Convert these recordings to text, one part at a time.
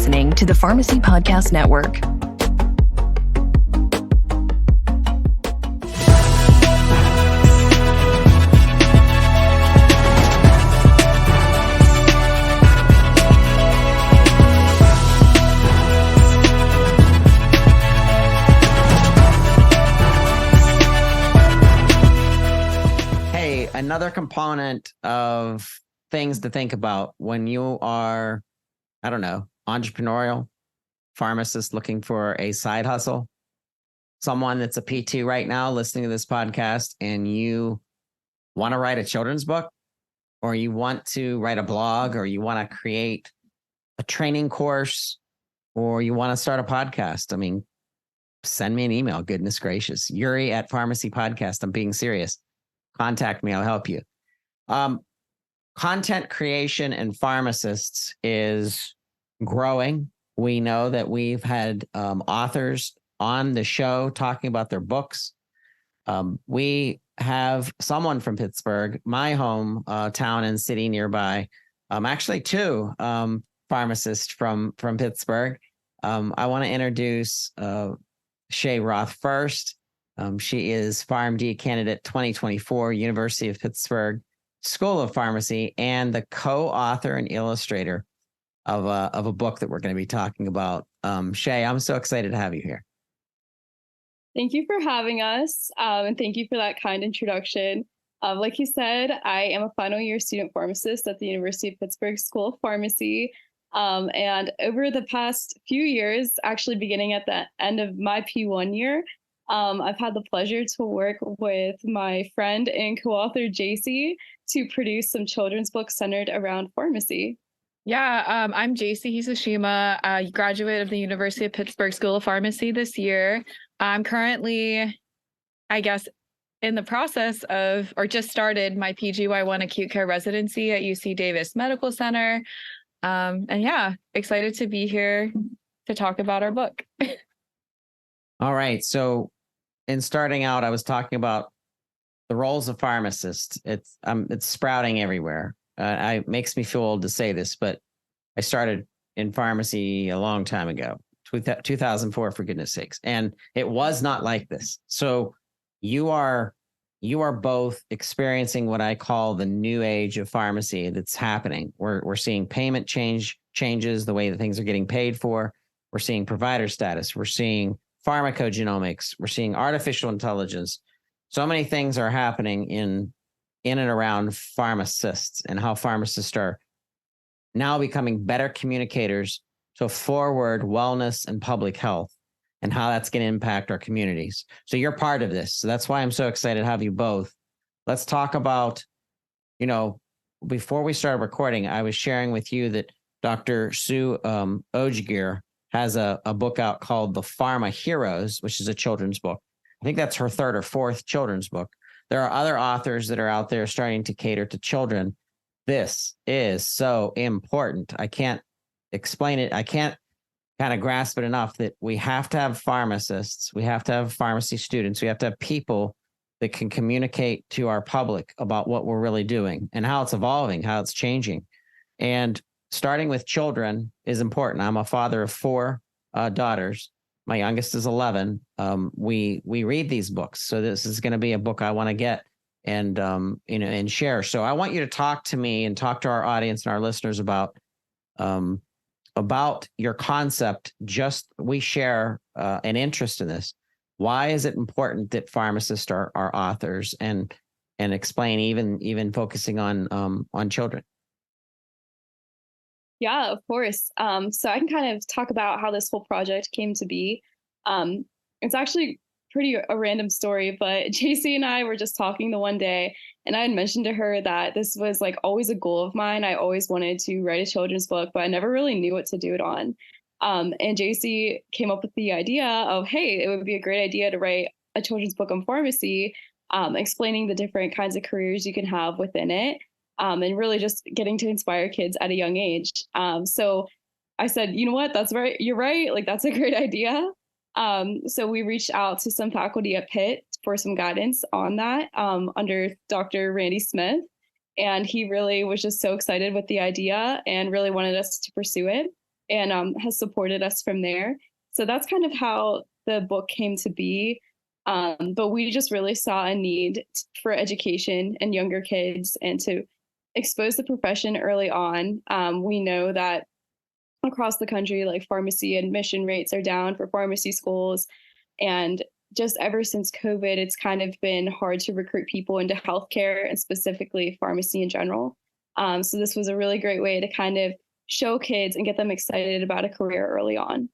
listening to the Pharmacy Podcast Network. Another component of things to think about when you are, I don't know, entrepreneurial, pharmacist looking for a side hustle, someone that's a PT right now listening to this podcast, and you want to write a children's book, or you want to write a blog, or you want to create a training course, or you want to start a podcast. I mean, send me an email. Goodness gracious. Yuri at Pharmacy Podcast. I'm being serious. Contact me. I'll help you. Content creation and pharmacists is growing. We know that we've had authors on the show talking about their books. We have someone from Pittsburgh, my home town and city nearby. Actually, two pharmacists from Pittsburgh. I want to introduce Shay Roth first. She is PharmD candidate 2024, University of Pittsburgh School of Pharmacy, and the co-author and illustrator of a book that we're going to be talking about. Shay, I'm so excited to have you here. Thank you for having us, and thank you for that kind introduction. Like you said, I am a final year student pharmacist at the University of Pittsburgh School of Pharmacy. And over the past few years, actually beginning at the end of my P1 year, I've had the pleasure to work with my friend and co-author Jaccie to produce some children's books centered around pharmacy. Yeah, I'm Jaccie Hisashima, a graduate of the University of Pittsburgh School of Pharmacy this year. I'm currently, I guess, in the process of, or just started my PGY1 acute care residency at UC Davis Medical Center. And yeah, excited to be here to talk about our book. All right. So in starting out, I was talking about the roles of pharmacists. It's sprouting everywhere. It makes me feel old to say this, but I started in pharmacy a long time ago, 2004, for goodness sakes. And it was not like this. So you are both experiencing what I call the new age of pharmacy that's happening. We're seeing payment changes, the way that things are getting paid for. We're seeing provider status. We're seeing pharmacogenomics. We're seeing artificial intelligence. So many things are happening in and around pharmacists, and how pharmacists are now becoming better communicators to forward wellness and public health, and how that's going to impact our communities. So you're part of this. So that's why I'm so excited to have you both. Let's talk about, before we started recording, I was sharing with you that Dr. Sue Ojigir has a book out called The Pharma Heroes, which is a children's book. I think that's her third or fourth children's book. There are other authors that are out there starting to cater to children. This is so important. I can't explain it. I can't kind of grasp it enough that we have to have pharmacists. We have to have pharmacy students. We have to have people that can communicate to our public about what we're really doing and how it's evolving, how it's changing. And starting with children is important. I'm a father of four daughters. My youngest is 11. We read these books. So this is going to be a book I want to get and share. So I want you to talk to me and talk to our audience and our listeners about your concept. We share an interest in this. Why is it important that pharmacists are authors, and explain even focusing on children? Yeah, of course. So I can kind of talk about how this whole project came to be. It's actually a random story, but Jaccie and I were just talking the one day, and I had mentioned to her that this was like always a goal of mine. I always wanted to write a children's book, but I never really knew what to do it on. And Jaccie came up with the idea of, hey, it would be a great idea to write a children's book on pharmacy, explaining the different kinds of careers you can have within it. And really just getting to inspire kids at a young age. So I said, you know what, that's right. You're right. Like, that's a great idea. So we reached out to some faculty at Pitt for some guidance on that under Dr. Randy Smith. And he really was just so excited with the idea and really wanted us to pursue it. and has supported us from there. So that's kind of how the book came to be. But we just really saw a need for education and younger kids and to expose the profession early on. We know that across the country, like pharmacy admission rates are down for pharmacy schools. And just ever since COVID, it's kind of been hard to recruit people into healthcare and specifically pharmacy in general. So this was a really great way to kind of show kids and get them excited about a career early on.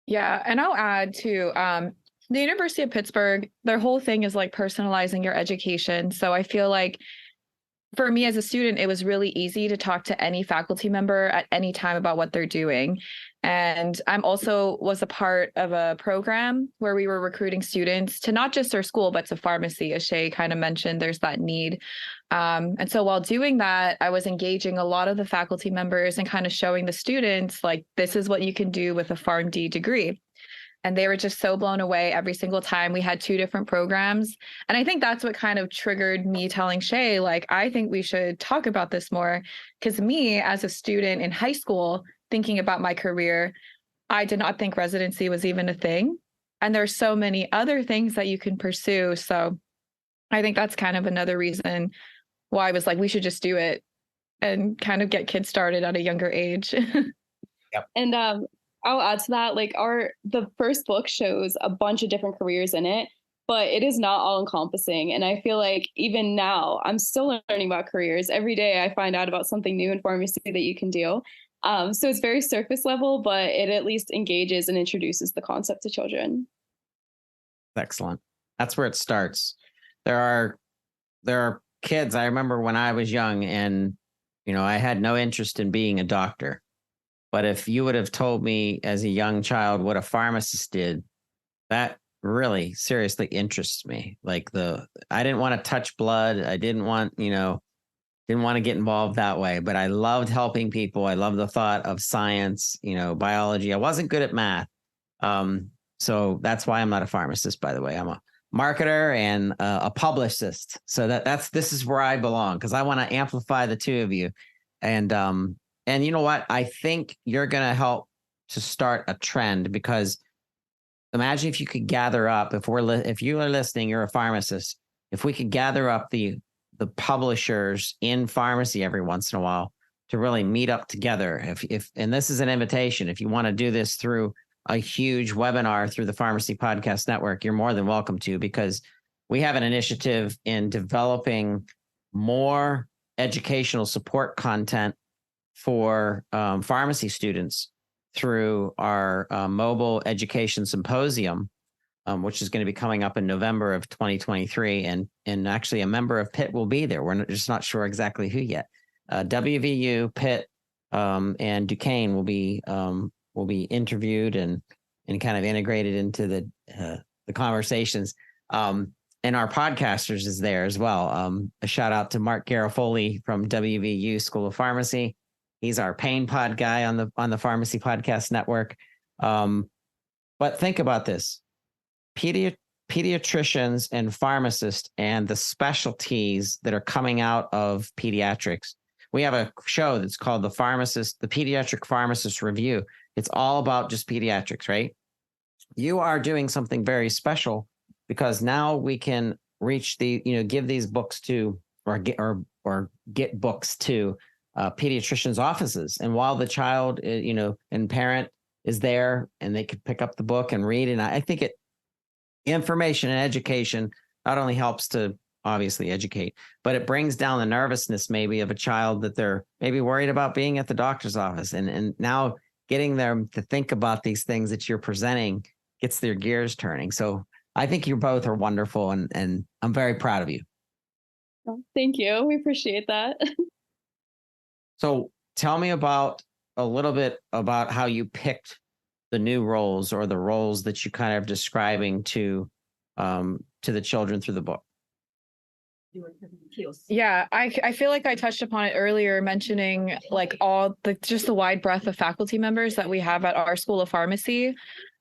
Yeah, and I'll add too, the University of Pittsburgh, their whole thing is like personalizing your education. So I feel like for me as a student, it was really easy to talk to any faculty member at any time about what they're doing. And I'm also was a part of a program where we were recruiting students to not just our school, but to pharmacy. As Shay kind of mentioned, there's that need. And so while doing that, I was engaging a lot of the faculty members and kind of showing the students, like, this is what you can do with a PharmD degree. And they were just so blown away every single time. We had 2 different programs. And I think that's what kind of triggered me telling Shay, like, I think we should talk about this more. Because me, as a student in high school, thinking about my career, I did not think residency was even a thing. And there's so many other things that you can pursue. So I think that's kind of another reason why I was like, we should just do it and kind of get kids started at a younger age. Yep. And I'll add to that, like the first book shows a bunch of different careers in it, but it is not all encompassing. And I feel like even now I'm still learning about careers. Every day I find out about something new in pharmacy that you can do. So it's very surface level, but it at least engages and introduces the concept to children. Excellent. That's where it starts. There are kids. I remember when I was young and, I had no interest in being a doctor. But if you would have told me as a young child what a pharmacist did, that really seriously interests me. Like I didn't want to touch blood. I didn't want to get involved that way, but I loved helping people. I loved the thought of science, biology. I wasn't good at math. So that's why I'm not a pharmacist, by the way. I'm a marketer and a publicist. So this is where I belong, because I want to amplify the two of you. And you know what? I think you're going to help to start a trend, because imagine if you could gather up, if you are listening, you're a pharmacist, if we could gather up the publishers in pharmacy every once in a while to really meet up together. And this is an invitation, if you want to do this through a huge webinar through the Pharmacy Podcast Network, you're more than welcome to, because we have an initiative in developing more educational support content for pharmacy students through our mobile education symposium, which is going to be coming up in November of 2023. And actually a member of Pitt will be there. We're just not sure exactly who yet. WVU, Pitt, and Duquesne will be interviewed and kind of integrated into the conversations. And our podcasters is there as well. A shout out to Mark Garofoli from WVU School of Pharmacy. He's our pain pod guy on the Pharmacy Podcast Network. But think about this. Pediatricians and pharmacists and the specialties that are coming out of pediatrics. We have a show that's called the Pediatric Pharmacist Review. It's all about just pediatrics, right? You are doing something very special, because now we can reach give these books to, or get books to pediatricians' offices. And while the child, and parent is there, and they could pick up the book and read. And I think information and education not only helps to obviously educate, but it brings down the nervousness maybe of a child that they're maybe worried about being at the doctor's office. And now getting them to think about these things that you're presenting gets their gears turning. So I think you both are wonderful, and I'm very proud of you. Oh, thank you. We appreciate that. So tell me a little bit about how you picked the new roles, or the roles that you kind of describing to the children through the book. Yeah, I feel like I touched upon it earlier, mentioning like just the wide breadth of faculty members that we have at our School of Pharmacy.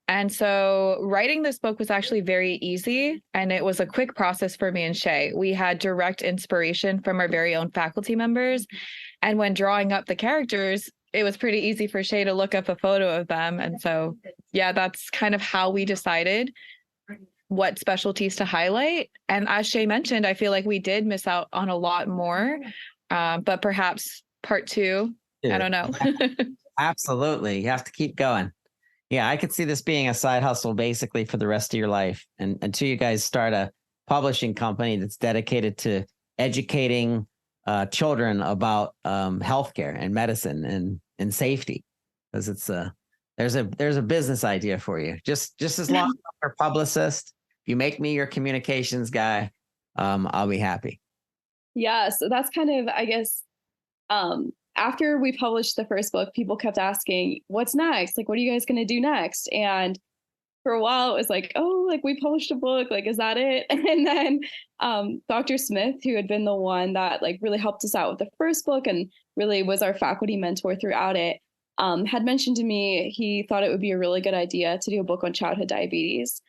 And so writing this book was actually very easy, and it was a quick process for me and Shay. We had direct inspiration from our very own faculty members. And when drawing up the characters, it was pretty easy for Shay to look up a photo of them. And so, yeah, that's kind of how we decided what specialties to highlight. And as Shay mentioned, I feel like we did miss out on a lot more, but perhaps part two, I don't know. Absolutely. You have to keep going. Yeah, I could see this being a side hustle basically for the rest of your life. And until you guys start a publishing company that's dedicated to educating children about healthcare and medicine and safety, because it's there's a business idea for you. Just as long as you're a publicist, you make me your communications guy, I'll be happy. Yeah, so that's kind of, I guess, after we published the first book, people kept asking, what's next? Like, what are you guys going to do next? And for a while, it was like, oh, like we published a book, like, is that it? And then Dr. Smith, who had been the one that like really helped us out with the first book and really was our faculty mentor throughout it, had mentioned to me he thought it would be a really good idea to do a book on childhood diabetes.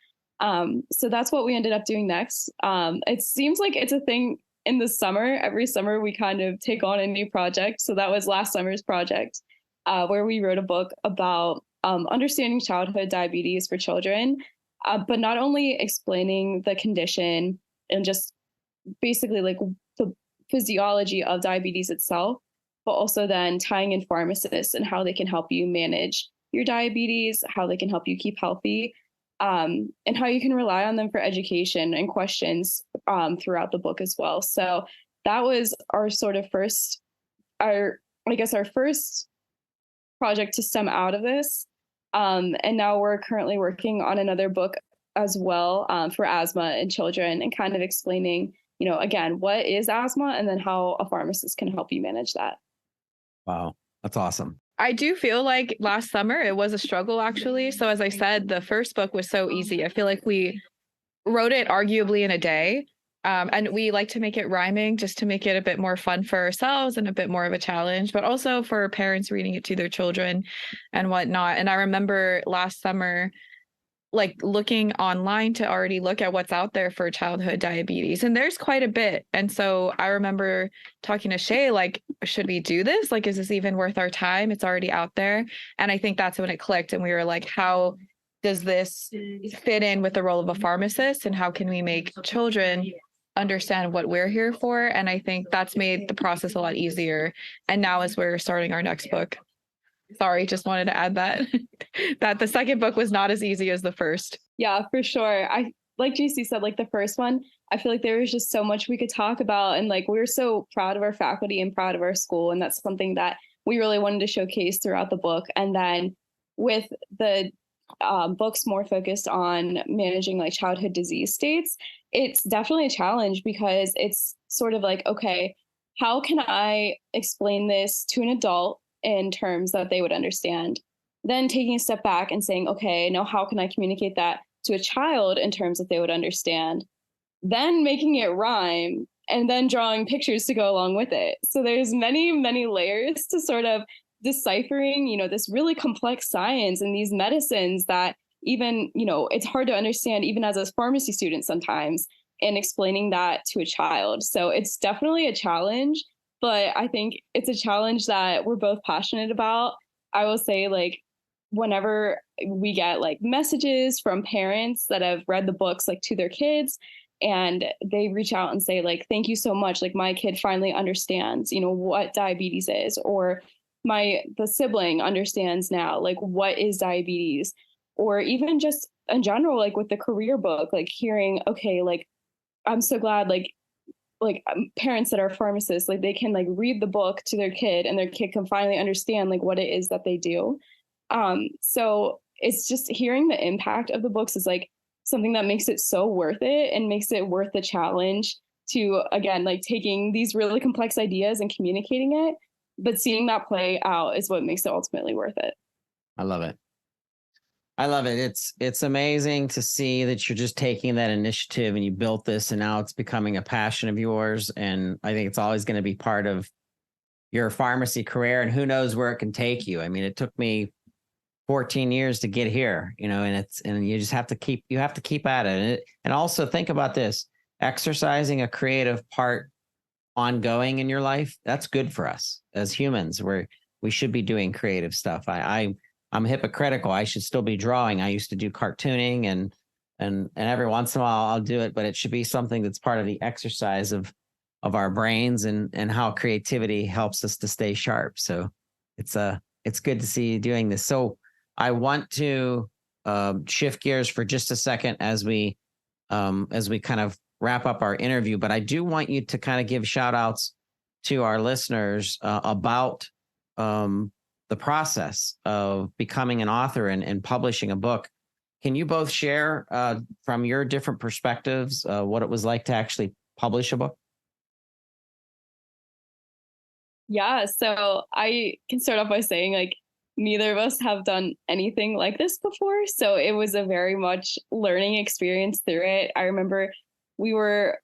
So that's what we ended up doing next. It seems like it's a thing in the summer. Every summer we kind of take on a new project. So that was last summer's project, where we wrote a book about understanding childhood diabetes for children, but not only explaining the condition and just basically like the physiology of diabetes itself, but also then tying in pharmacists and how they can help you manage your diabetes, how they can help you keep healthy, and how you can rely on them for education and questions throughout the book as well. So that was our sort of first project to stem out of this. And now we're currently working on another book as well for asthma in children and kind of explaining, you know, again, what is asthma and then how a pharmacist can help you manage that. Wow, that's awesome. I do feel like last summer it was a struggle, actually. So as I said, the first book was so easy. I feel like we wrote it arguably in a day. And we like to make it rhyming just to make it a bit more fun for ourselves and a bit more of a challenge, but also for parents reading it to their children and whatnot. And I remember last summer, like looking online to already look at what's out there for childhood diabetes. And there's quite a bit. And so I remember talking to Shay, like, should we do this? Like, is this even worth our time? It's already out there. And I think that's when it clicked. And we were like, how does this fit in with the role of a pharmacist? And how can we make children understand what we're here for? And I think that's made the process a lot easier. And now as we're starting our next book, sorry, just wanted to add that that the second book was not as easy as the first. Yeah, for sure. I like Jaccie said, like the first one, I feel like there was just so much we could talk about. And like we were so proud of our faculty and proud of our school. And that's something that we really wanted to showcase throughout the book. And then with the books more focused on managing like childhood disease states, it's definitely a challenge because it's sort of like, okay, how can I explain this to an adult in terms that they would understand? Then taking a step back and saying, okay, now how can I communicate that to a child in terms that they would understand? Then making it rhyme and then drawing pictures to go along with it. So there's many, many layers to sort of deciphering, you know, this really complex science and these medicines that even, you know, it's hard to understand even as a pharmacy student sometimes, and explaining that to a child. So it's definitely a challenge, but I think it's a challenge that we're both passionate about. I will say, like, whenever we get like messages from parents that have read the books like to their kids, and they reach out and say like, thank you so much, like my kid finally understands, you know, what diabetes is, or the sibling understands now, like what is diabetes, or even just in general, like with the career book, like hearing, okay, like I'm so glad like parents that are pharmacists, like they can like read the book to their kid and their kid can finally understand like what it is that they do. So it's just hearing the impact of the books is like something that makes it so worth it and makes it worth the challenge to, again, like taking these really complex ideas and communicating it, but seeing that play out is what makes it ultimately worth it. I love it. I love it. It's amazing to see that you're just taking that initiative and you built this and now it's becoming a passion of yours. And I think it's always going to be part of your pharmacy career, and who knows where it can take you. I mean, it took me 14 years to get here, you know, and you just have to keep at it. And also think about this, exercising a creative part ongoing in your life. That's good for us as humans, where we should be doing creative stuff. I'm hypocritical. I should still be drawing. I used to do cartooning and every once in a while I'll do it, but it should be something that's part of the exercise of our brains and how creativity helps us to stay sharp. So it's good to see you doing this. So I want to shift gears for just a second as we kind of wrap up our interview, but I do want you to kind of give shout outs to our listeners about the process of becoming an author and publishing a book. Can you both share from your different perspectives what it was like to actually publish a book? Yeah, so I can start off by saying like neither of us have done anything like this before. So it was a very much learning experience through it. I remember we were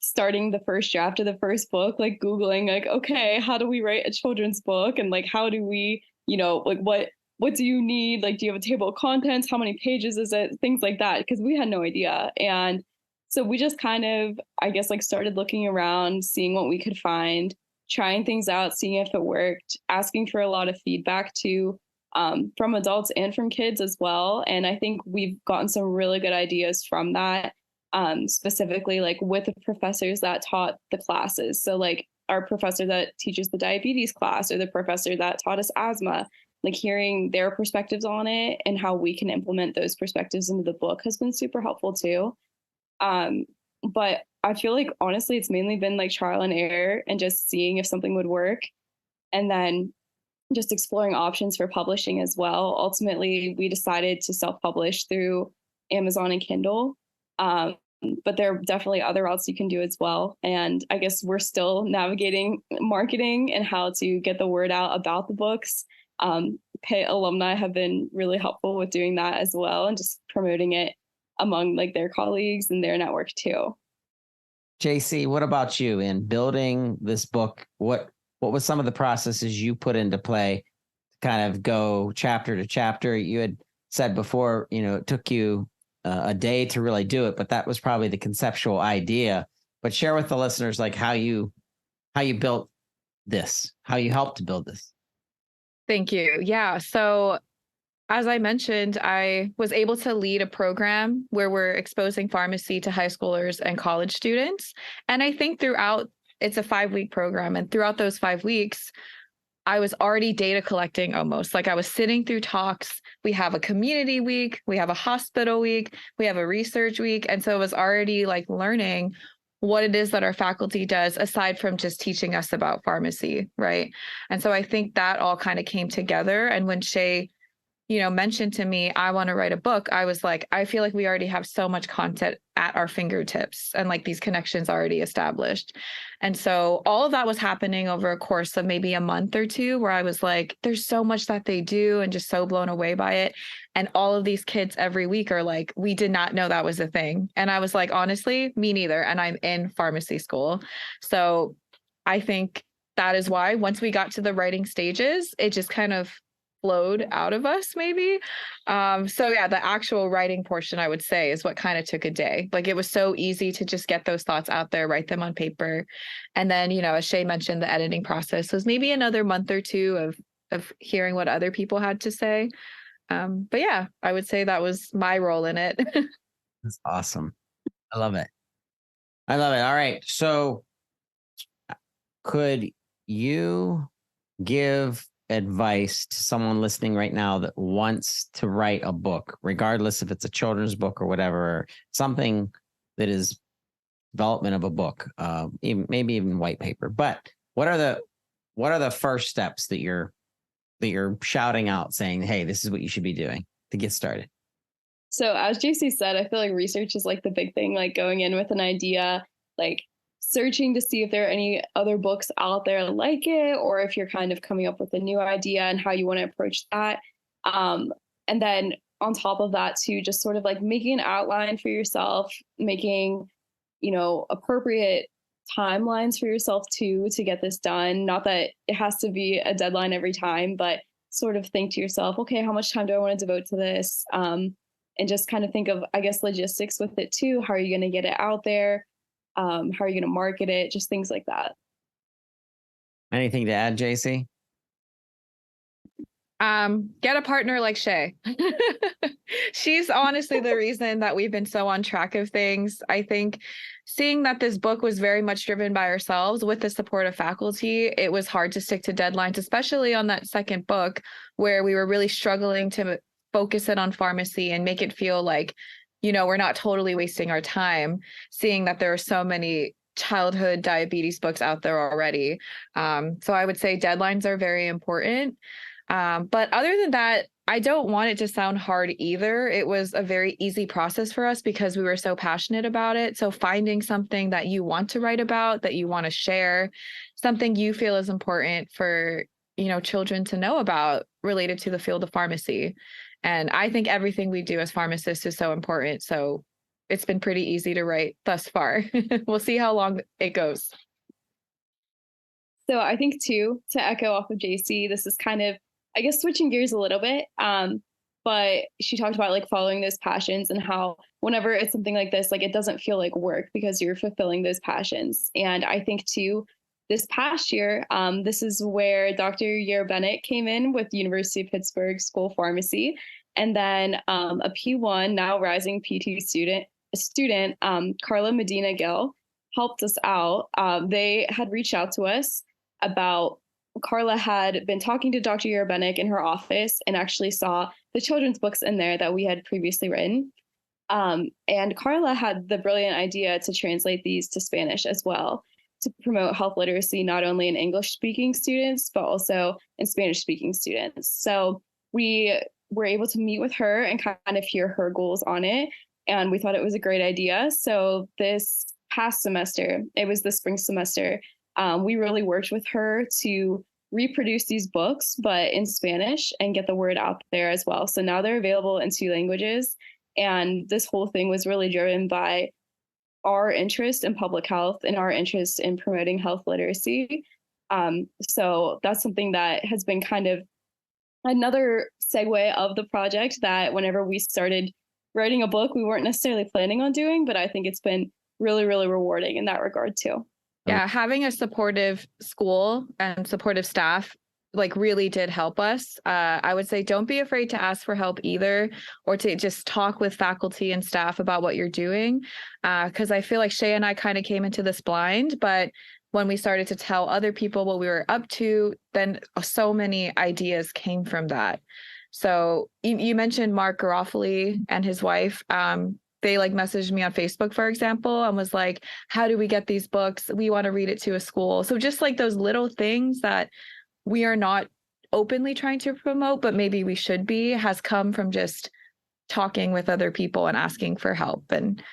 starting the first draft of the first book, like Googling, like, okay, how do we write a children's book? And like, how do we, like what do you need? Like, do you have a table of contents? How many pages is it? Things like that, because we had no idea. And so we just kind of, I guess, like started looking around, seeing what we could find, trying things out, seeing if it worked, asking for a lot of feedback too, from adults and from kids as well. And I think we've gotten some really good ideas from that, specifically like with the professors that taught the classes. So like our professor that teaches the diabetes class or the professor that taught us asthma, like hearing their perspectives on it and how we can implement those perspectives into the book has been super helpful too. But I feel like honestly, it's mainly been like trial and error and just seeing if something would work. And then just exploring options for publishing as well. Ultimately, we decided to self-publish through Amazon and Kindle. But there are definitely other routes you can do as well. And I guess we're still navigating marketing and how to get the word out about the books. Pitt alumni have been really helpful with doing that as well and just promoting it among like their colleagues and their network too. JC, what about you in building this book? What was some of the processes you put into play to kind of go chapter to chapter? You had said before, it took you a day to really do it, but that was probably the conceptual idea. But share with the listeners like how you built this, how you helped to build this. Thank you. Yeah. So as I mentioned, I was able to lead a program where we're exposing pharmacy to high schoolers and college students. And I think it's a 5-week program. And throughout those 5 weeks, I was already data collecting almost. Like I was sitting through talks. We have a community week, we have a hospital week, we have a research week. And so I was already like learning what it is that our faculty does aside from just teaching us about pharmacy, right? And so I think that all kind of came together. And when Shay mentioned to me, I want to write a book, I was like, I feel like we already have so much content at our fingertips and like these connections already established. And so all of that was happening over a course of maybe a month or two where I was like, there's so much that they do and just so blown away by it. And all of these kids every week are like, we did not know that was a thing. And I was like, honestly, me neither. And I'm in pharmacy school. So I think that is why once we got to the writing stages, it just kind of flowed out of us maybe. So yeah, the actual writing portion I would say is what kind of took a day. Like it was so easy to just get those thoughts out there, write them on paper. And then, as Shay mentioned, the editing process was maybe another month or two of hearing what other people had to say. But yeah, I would say that was my role in it. That's awesome. I love it. All right. So could you give advice to someone listening right now that wants to write a book, regardless if it's a children's book or whatever, or something that is development of a book, maybe even white paper? But what are the first steps that you're shouting out saying, hey, this is what you should be doing to get started? So as Jaccie said, I feel like research is like the big thing, like going in with an idea, like searching to see if there are any other books out there like it, or if you're kind of coming up with a new idea and how you want to approach that. And then on top of that too, just sort of like making an outline for yourself, making, appropriate timelines for yourself too, to get this done. Not that it has to be a deadline every time, but sort of think to yourself, okay, how much time do I want to devote to this? And just kind of think of, I guess, logistics with it too. How are you going to get it out there? How are you going to market it? Just things like that. Anything to add, JC? Get a partner like Shay. She's honestly the reason that we've been so on track of things. I think seeing that this book was very much driven by ourselves with the support of faculty, it was hard to stick to deadlines, especially on that second book where we were really struggling to focus it on pharmacy and make it feel like, we're not totally wasting our time, seeing that there are so many childhood diabetes books out there already. So I would say deadlines are very important. But other than that, I don't want it to sound hard either. It was a very easy process for us because we were so passionate about it. So finding something that you want to write about, that you want to share, something you feel is important for, children to know about related to the field of pharmacy. And I think everything we do as pharmacists is so important. So it's been pretty easy to write thus far. We'll see how long it goes. So I think too, to echo off of Jaccie, this is kind of, I guess, switching gears a little bit. But she talked about like following those passions and how whenever it's something like this, like it doesn't feel like work because you're fulfilling those passions. And I think too, this past year, this is where Dr. Bennett came in with University of Pittsburgh School of Pharmacy. And then a P1, now rising PT student, Carla Medina Gill, helped us out. They had reached out to us about Carla had been talking to Dr. Bennett in her office and actually saw the children's books in there that we had previously written. And Carla had the brilliant idea to translate these to Spanish as well, to promote health literacy, not only in English-speaking students, but also in Spanish-speaking students. So we were able to meet with her and kind of hear her goals on it. And we thought it was a great idea. So this past semester, it was the spring semester, we really worked with her to reproduce these books, but in Spanish, and get the word out there as well. So now they're available in 2 languages. And this whole thing was really driven by our interest in public health and our interest in promoting health literacy. So that's something that has been kind of another segue of the project that whenever we started writing a book, we weren't necessarily planning on doing, but I think it's been really, really rewarding in that regard too. Yeah, having a supportive school and supportive staff like really did help us. I would say don't be afraid to ask for help either, or to just talk with faculty and staff about what you're doing. Because I feel like Shay and I kind of came into this blind, but when we started to tell other people what we were up to, then so many ideas came from that. So you mentioned Mark Garofoli and his wife. They like messaged me on Facebook, for example, and was like, how do we get these books? We want to read it to a school. So just like those little things that we are not openly trying to promote, but maybe we should be, has come from just talking with other people and asking for help and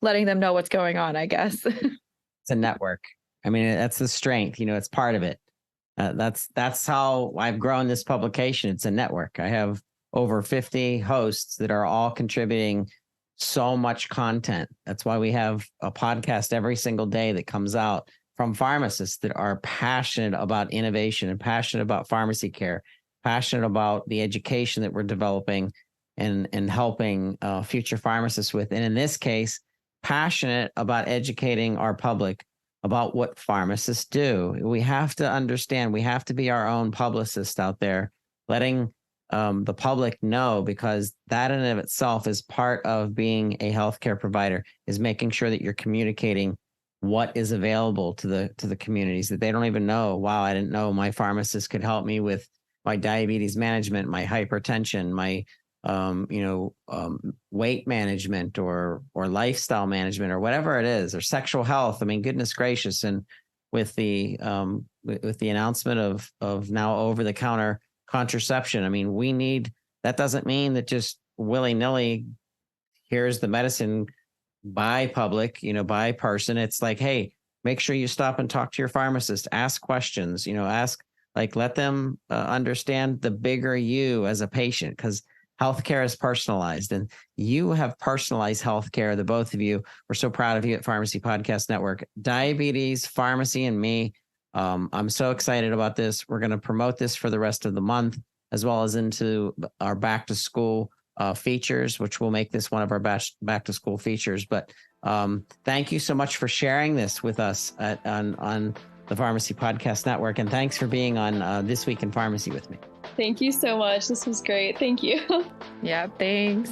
letting them know what's going on, I guess. It's a network. I mean, that's the strength, it's part of it. That's how I've grown this publication. It's a network. I have over 50 hosts that are all contributing so much content. That's why we have a podcast every single day that comes out from pharmacists that are passionate about innovation and passionate about pharmacy care, passionate about the education that we're developing and helping future pharmacists with. And in this case, passionate about educating our public about what pharmacists do. We have to understand, we have to be our own publicists out there, letting the public know, because that in and of itself is part of being a healthcare provider, is making sure that you're communicating what is available to the communities that they don't even know. Wow, I didn't know my pharmacist could help me with my diabetes management, my hypertension, my weight management or lifestyle management or whatever it is, or sexual health. I mean, goodness gracious. And with the announcement of now over-the-counter contraception, I mean, that doesn't mean that just willy-nilly, here's the medicine by public, by person. It's like, hey, make sure you stop and talk to your pharmacist, ask questions, let them understand the bigger you as a patient, because healthcare is personalized, and you have personalized healthcare. The both of you, we're so proud of you at Pharmacy Podcast Network. Diabetes, pharmacy, and me. I'm so excited about this. We're going to promote this for the rest of the month, as well as into our back to school features, which will make this one of our back to school features. But thank you so much for sharing this with us on the Pharmacy Podcast Network. And thanks for being on This Week in Pharmacy with me. Thank you so much. This was great. Thank you. Yeah, thanks.